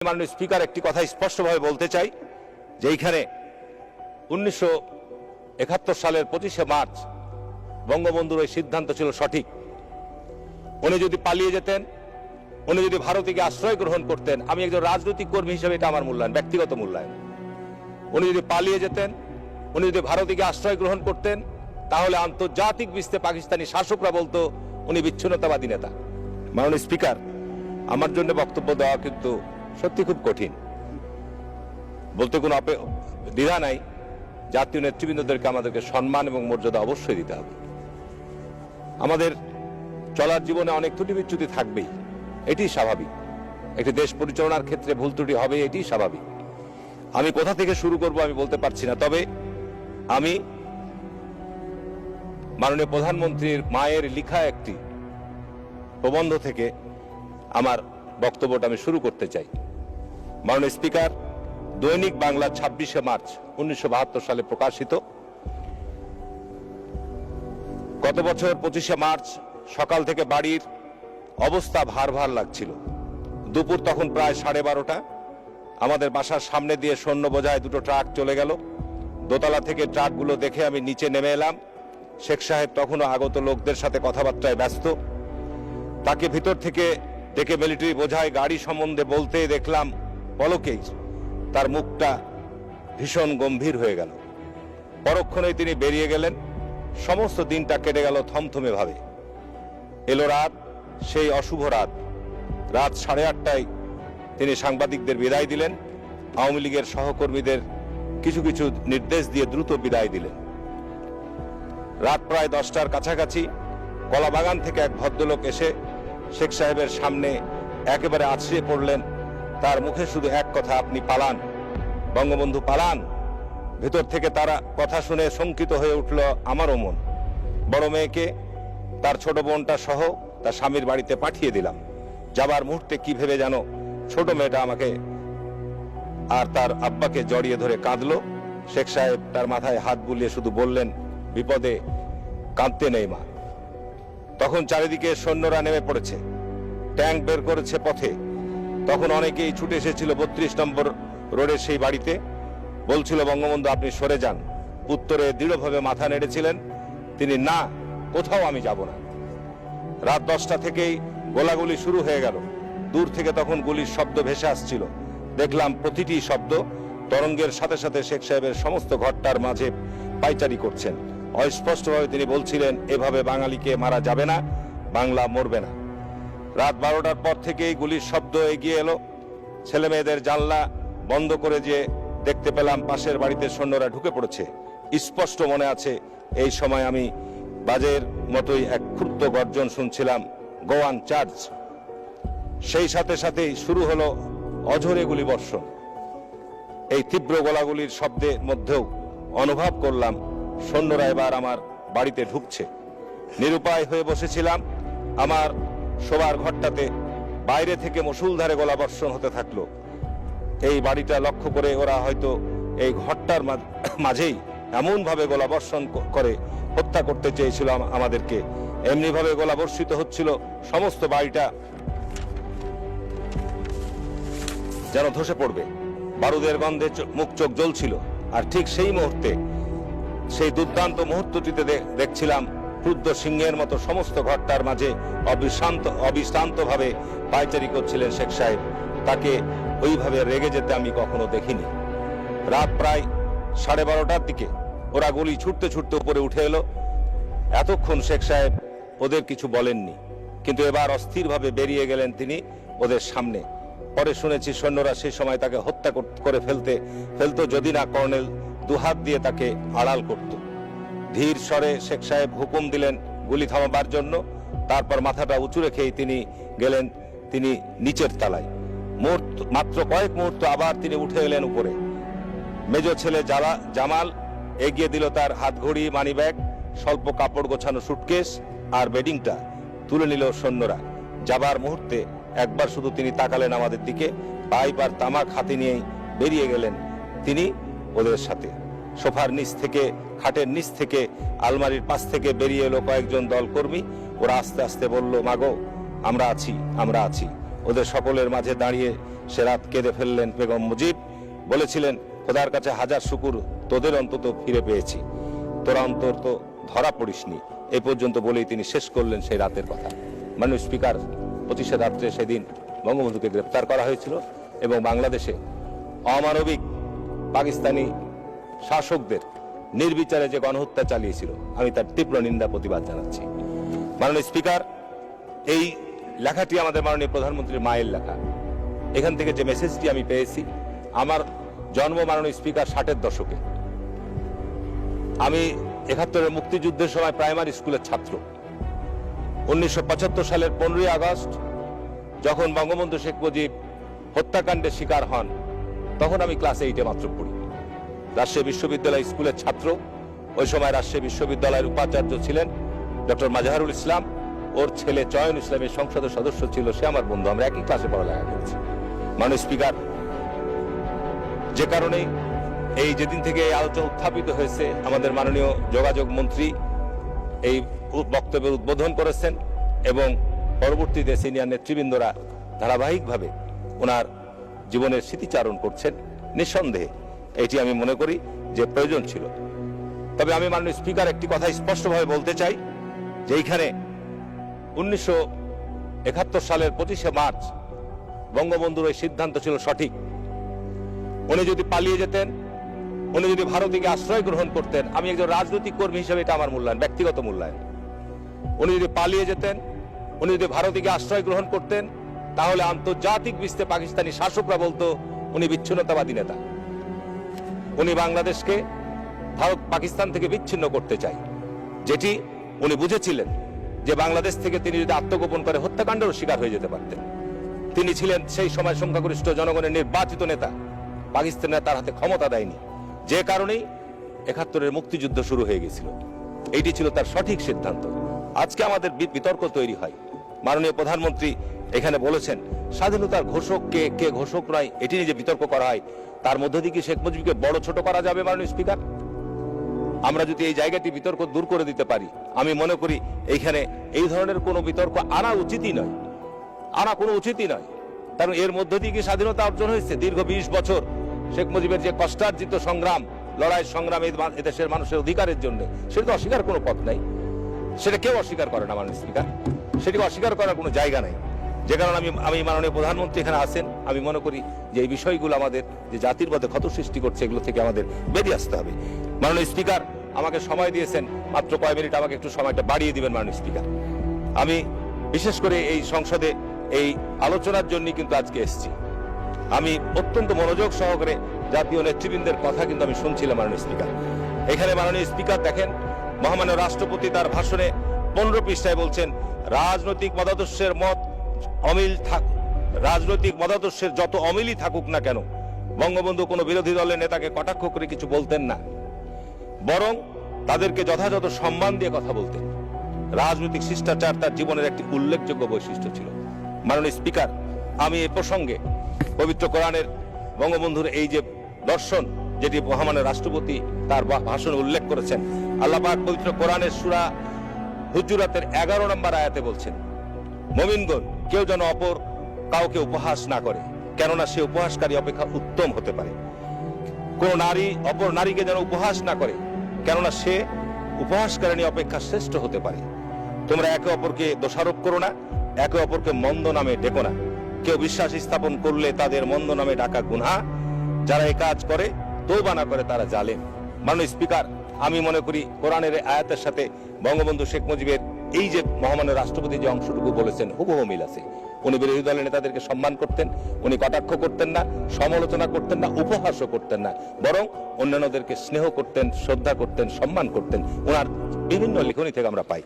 মাননীয় স্পিকার, একটি কথা স্পষ্টভাবে বলতে চাই যে এইখানে 1971 সালের 25শে মার্চ বঙ্গবন্ধুর ওই সিদ্ধান্ত ছিল সঠিক। উনি যদি পালিয়ে যেতেন, উনি যদি ভারতে গিয়ে আশ্রয় গ্রহণ করতেন, আমি একজন রাজনৈতিক কর্মী হিসেবে এটা আমার মূল্যায়ন, ব্যক্তিগত মূল্যায়ন। উনি যদি পালিয়ে যেতেন, উনি যদি ভারতে গিয়ে আশ্রয় গ্রহণ করতেন, তাহলে আন্তর্জাতিক বিশ্বে পাকিস্তানি শাসকরা বলতো উনি বিচ্ছিন্নতাবাদী নেতা। মাননীয় স্পিকার, আমার জন্য বক্তব্য দেওয়া কিন্তু সত্যি খুব কঠিন, বলতে কোনো দ্বিধা নাই। জাতীয় নেতৃবৃন্দদেরকে আমাদেরকে সম্মান এবং মর্যাদা অবশ্যই দিতে হবে। আমাদের চলার জীবনে অনেক ত্রুটি বিচ্যুতি থাকবেই, এটি স্বাভাবিক। একটি দেশ পরিচালনার ক্ষেত্রে ভুল ত্রুটি হবে, এটি স্বাভাবিক। আমি কোথা থেকে শুরু করব আমি বলতে পারছি না, তবে আমি মাননীয় প্রধানমন্ত্রীর মায়ের লিখা একটি প্রবন্ধ থেকে আমার বক্তব্যটা আমি শুরু করতে চাই। মাননীয় স্পিকার, দৈনিক বাংলা 26শে মার্চ 1972 সালে প্রকাশিত। গত বছর 25শে মার্চ সকাল থেকে বাড়ির অবস্থা ভার ভার লাগছিল। দুপুর তখন প্রায় 12:30। আমাদের বাসার সামনে দিয়ে সৈন্য বোঝায় দুটো ট্রাক চলে গেল। দোতলা থেকে ট্রাকগুলো দেখে আমি নিচে নেমে এলাম। শেখ সাহেব তখনও আগত লোকদের সাথে কথাবার্তায় ব্যস্ত। তাকে ভিতর থেকে ডেকে মিলিটারি বোঝায় গাড়ি সম্বন্ধে বলতে দেখলাম পলকেই তার মুখটা ভীষণ গম্ভীর হয়ে গেল। পরক্ষণেই তিনি বেরিয়ে গেলেন। সমস্ত দিনটা কেটে গেল থমথমে ভাবে। এলো রাত, সেই অশুভ রাত। রাত 8:30টায় তিনি সাংবাদিকদের বিদায় দিলেন। আওয়ামী লীগের সহকর্মীদের কিছু কিছু নির্দেশ দিয়ে দ্রুত বিদায় দিলেন। রাত প্রায় 10টার কাছাকাছি কলাবাগান থেকে এক ভদ্রলোক এসে শেখ সাহেবের সামনে একেবারে আছড়ে পড়লেন। তার মুখে শুধু এক কথা, আপনি পালান, বঙ্গবন্ধু পালান। ভেতর থেকে তারা কথা শুনে শঙ্কিত হয়ে উঠল আমারও মন। বড় মেয়েকে, তার ছোট বোনটা সহ তার স্বামীর বাড়িতে পাঠিয়ে দিলাম। যাবার মুহূর্তে কি ভেবে জানো ছোট মেয়েটা আমাকে আর তার আব্বাকে জড়িয়ে ধরে কাঁদলো। শেখ সাহেব তার মাথায় হাত বুলিয়ে শুধু বললেন, বিপদে কাঁদতে নেই মা। তখন চারিদিকে সৈন্যরা নেমে পড়েছে, ট্যাঙ্ক বের করেছে পথে। তখন অনেকেই ছুটে এসেছিল 32 নম্বর রোডের সেই বাড়িতে। বলছিল, বঙ্গবন্ধু আপনি সরে যান। উত্তরে দৃঢ়ভাবে মাথা নেড়েছিলেন তিনি, না, কোথাও আমি যাব না। রাত 10টা থেকেই গোলাগুলি শুরু হয়ে গেল। দূর থেকে তখন গুলির শব্দ ভেসে আসছিল। দেখলাম প্রতিটি শব্দ তরঙ্গের সাথে সাথে শেখ সাহেবের সমস্ত ঘরটার মাঝে পাইচারি করছেন। অস্পষ্টভাবে তিনি বলছিলেন, এভাবে বাঙালিকে মারা যাবে না, বাংলা মরবে না। রাত 12টার পর থেকেই গুলির শব্দ এগিয়ে এলো। ছেলে মেয়েদের জানলা বন্ধ করে যে দেখতে পেলাম পাশের বাড়িতে সৈন্যরা ঢুকে পড়েছে। স্পষ্ট মনে আছে এই সময় আমি বাজের মতোই এক ক্ষুদ্র গর্জন শুনছিলাম, গো অন চার্জ। সেই সাথে সাথেই শুরু হলো অঝরে গুলি বর্ষণ। এই তীব্র গোলাগুলির শব্দের মধ্যেও অনুভব করলাম সৈন্যরা এবার আমার বাড়িতে ঢুকছে। নিরুপায় হয়ে বসেছিলাম আমার শোবার ঘরটাতে। বাইরে থেকে মুষলধারে গোলাবর্ষণ হতে থাকলো। এই বাড়িটা লক্ষ্য করে ওরা হয়তো এই ঘরটার মাঝেই এমন ভাবে গোলাবর্ষণ করে হত্যা করতে চেয়েছিল আমাদেরকে। এমনি ভাবে গোলাবর্ষিত হচ্ছিল, সমস্ত বাড়িটা যেন ধসে পড়বে। বারুদের গন্ধে মুখ চোখ জ্বলছিল। আর ঠিক সেই মুহূর্তে, সেই দুর্দান্ত মুহূর্তটিতে দেখছিলাম ক্রুদ্ধ সিংহের মতো সমস্ত ঘরটার মাঝে অবিশ্রান্ত ভাবে পায়চারি করছিলেন শেখ সাহেব। তাকে ওইভাবে রেগে যেতে আমি কখনো দেখিনি। রাত প্রায় 12:30টার দিকে ওরা গুলি ছুটতে ছুটতে উপরে উঠে এলো। এতক্ষণ শেখ সাহেব ওদের কিছু বলেননি, কিন্তু এবার অস্থিরভাবে বেরিয়ে গেলেন তিনি ওদের সামনে। পরে শুনেছি সৈন্যরা সেই সময় তাকে হত্যা করে ফেলতো যদি না কর্নেল দুহাত দিয়ে তাকে আড়াল করত। ধীর স্বরে শেখ সাহেব হুকুম দিলেন গুলি থামাবার জন্য। তারপর মাথাটা উঁচু রেখেই তিনি গেলেন তিনি নিচের তলায়। মাত্র কয়েক মুহূর্ত আবার তিনি উঠে এলেন উপরে। মেজ ছেলে জামাল এগিয়ে দিল তার হাতঘড়ি, মানিব্যাগ, স্বল্প কাপড় গোছানো সুটকেস আর বেডিংটা তুলে নিল সৈন্যরা। যাবার মুহূর্তে একবার শুধু তিনি তাকালেন আমাদের দিকে। পাইপ আর তামাক হাতে নিয়েই বেরিয়ে গেলেন তিনি ওদের সাথে। সোফার নিচ থেকে, খাটের নিচ থেকে, আলমারির পাশ থেকে বেরিয়ে এলো কয়েকজন দলকর্মী। ওরা আস্তে আস্তে বলল, মাগো আমরা আছি, আমরা আছি। ওদের সকলের মাঝে দাঁড়িয়ে সে রাত কেঁদে ফেললেন বেগম মুজিব, বলেছিলেন খোদার কাছে হাজার শুকুর, তোদের অন্তত ফিরে পেয়েছি, তোরা অন্তত ধরা পড়িসনি, এই পর্যন্ত বলেই তিনি শেষ করলেন সেই রাতের কথা। মাননীয় স্পিকার, 25শে রাত্রে সেদিন বঙ্গবন্ধুকে গ্রেপ্তার করা হয়েছিল এবং বাংলাদেশে অমানবিক পাকিস্তানি শাসকদের নির্বিচারে যে গণহত্যা চালিয়েছিল, আমি তার তীব্র নিন্দা প্রতিবাদ জানাচ্ছি। মাননীয় স্পিকার, এই লেখাটি আমাদের মাননীয় প্রধানমন্ত্রীর মায়ের লেখা। এখান থেকে যে মেসেজটি আমি পেয়েছি, আমার জন্ম মাননীয় স্পিকার 60-এর দশকে। আমি 71-এর মুক্তিযুদ্ধের সময় প্রাইমারি স্কুলের ছাত্র। 1975 সালের 15ই আগস্ট যখন বঙ্গবন্ধু শেখ মুজিব হত্যাকাণ্ডের শিকার হন, তখন আমি ক্লাস 8-এ মাত্র পড়ি। রাজশাহী বিশ্ববিদ্যালয় স্কুলের ছাত্র। ওই সময় রাজশাহী বিশ্ববিদ্যালয়ের উপাচার্য ছিলেন ডক্টর মাজহারুল ইসলাম, ওর ছেলে চয়ন ইসলামের সংসদের সদস্য ছিল, সে আমার বন্ধু, আমরা একই ক্লাসে পড়ালেখা করেছি। মাননীয় স্পিকার, যে কারণে এই যেদিন থেকে এই আলোচনা উত্থাপিত হয়েছে, আমাদের মাননীয় যোগাযোগ মন্ত্রী এই বক্তব্যের উদ্বোধন করেছেন এবং পরবর্তীতে সিনিয়র নেতৃবৃন্দরা ধারাবাহিকভাবে ওনার জীবনের স্মৃতিচারণ করছেন। নিঃসন্দেহে এটি আমি মনে করি যে প্রয়োজন ছিল। তবে আমি মাননীয় স্পিকার একটি কথা স্পষ্টভাবে বলতে চাই যে এইখানে 1971 সালের 25শে মার্চ বঙ্গবন্ধুর ওই সিদ্ধান্ত ছিল সঠিক। উনি যদি পালিয়ে যেতেন, উনি যদি ভারতীকে আশ্রয় গ্রহণ করতেন, আমি একজন রাজনৈতিক কর্মী হিসেবে এটা আমার মূল্যায়ন, ব্যক্তিগত মূল্যায়ন। উনি যদি পালিয়ে যেতেন, উনি যদি ভারতীকে আশ্রয় গ্রহণ করতেন, তাহলে আন্তর্জাতিক বিশ্বে পাকিস্তানি শাসকরা বলতো উনি বিচ্ছিন্নতাবাদী নেতা, উনি বাংলাদেশকে ভারত পাকিস্তান থেকে বিচ্ছিন্ন করতে চাই। যেটি উনি বুঝেছিলেন যে বাংলাদেশ থেকে তিনি যদি আত্মগোপন করে হত্যাকাণ্ডেরও শিকার হয়ে যেতে পারতেন। তিনি ছিলেন সেই সময় সংখ্যাগরিষ্ঠ জনগণের নির্বাচিত নেতা, পাকিস্তানের তার হাতে ক্ষমতা দেয়নি, যে কারণেই 71-এর মুক্তিযুদ্ধ শুরু হয়ে গেছিল। এইটি ছিল তার সঠিক সিদ্ধান্ত। আজকে আমাদের বিতর্ক তৈরি হয়। মাননীয় প্রধানমন্ত্রী এখানে বলেছেন স্বাধীনতার ঘোষক কে, কে ঘোষক নয়, এটি নিয়ে যে বিতর্ক করা হয়, তার মধ্য দিয়ে কি শেখ মুজিবকে বড় ছোট করা যাবে? মাননীয় স্পিকার, আমরা যদি এই জায়গাটি বিতর্ক দূর করে দিতে পারি, আমি মনে করি এইখানে এই ধরনের কোনো বিতর্ক আনা উচিতই নয়, আনা কোনো উচিতই নয়। কারণ এর মধ্য দিয়ে কি স্বাধীনতা অর্জন হয়েছে? দীর্ঘ 20 বছর শেখ মুজিবের যে কষ্টার্জিত সংগ্রাম, লড়াই সংগ্রাম এদেশের মানুষের অধিকারের জন্য, সেটা তো অস্বীকার কোনো পথ নাই, সেটা কেউ অস্বীকার করে না মাননীয় স্পিকার, সেটিকে অস্বীকার করার কোনো জায়গা নাই। যে কারণে আমি মাননীয় প্রধানমন্ত্রী এখানে আছেন, আমি মনে করি যে এই বিষয়গুলো আমাদের যে জাতির মধ্যে ক্ষত সৃষ্টি করছে, এগুলো থেকে আমাদের বেরিয়ে আসতে হবে। মাননীয় স্পিকার, আমাকে সময় দিয়েছেন মাত্র কয়েক মিনিট, আমাকে একটু সময়টা বাড়িয়ে দিবেন মাননীয় স্পিকার। আমি বিশেষ করে এই সংসদে এই আলোচনার জন্য কিন্তু আজকে এসেছি। আমি অত্যন্ত মনোযোগ সহকারে জাতীয় নেতৃবৃন্দের কথা কিন্তু আমি শুনছিলাম মাননীয় স্পিকার। এখানে মাননীয় স্পিকার দেখেন, মহামান্য রাষ্ট্রপতি তার ভাষণে 15 পৃষ্ঠায় বলছেন রাজনৈতিক মতাদর্শের রাজনৈতিক মতাদর্শের যত অমিলই থাকুক না কেন, বঙ্গবন্ধু কোনো বিরোধী দলের নেতাকে কটাক্ষ করে কিছু বলতেন না, বরং তাদেরকে যথাযথ সম্মান দিয়ে কথা বলতেন। রাজনৈতিক শিষ্টাচার তার জীবনের একটি উল্লেখযোগ্য বৈশিষ্ট্য ছিল। মাননীয় স্পিকার, আমি এই প্রসঙ্গে পবিত্র কোরআনের বঙ্গবন্ধুর এই যে দর্শন, যেটি মহামান্য রাষ্ট্রপতি তার ভাষণে উল্লেখ করেছেন, আল্লাহ পাক পবিত্র কোরআনের সূরা হুজুরাতের 11 নম্বর আয়াতে বলছেন, মুমিনগণ, কেউ যেন অপর কাউকে উপহাস না করে, কেননা সে উপহাসকারী অপেক্ষা উত্তম হতে পারে। কোন নারী অপর নারীকে যেন উপহাস না করে, কেননা সে উপহাসকারিণী অপেক্ষা শ্রেষ্ঠ হতে পারে। তোমরা একে অপরকে দোষারোপ করো না, একে অপরকে মন্দ নামে ডেকো না। কেউ বিশ্বাস স্থাপন করলে তাদের মন্দ নামে ডাকা গুনাহ, যারা এই কাজ করে তওবা না করে তারা জালেম। মাননীয় স্পিকার, আমি মনে করি কোরআনের আয়াতের সাথে বঙ্গবন্ধু শেখ মুজিবের এই যে মহামান্য রাষ্ট্রপতি যে অংশটুকু বলেছেন হুবহু মিল আছে। উনি বিরোধী দলের নেতাদেরকে সম্মান করতেন, উনি কটাক্ষ করতেন না, সমালোচনা করতেন না, উপহাসও করতেন না, বরং অন্যান্যদেরকে স্নেহ করতেন, শ্রদ্ধা করতেন, সম্মান করতেন। ওনার বিভিন্ন লেখনী থেকে আমরা পাই।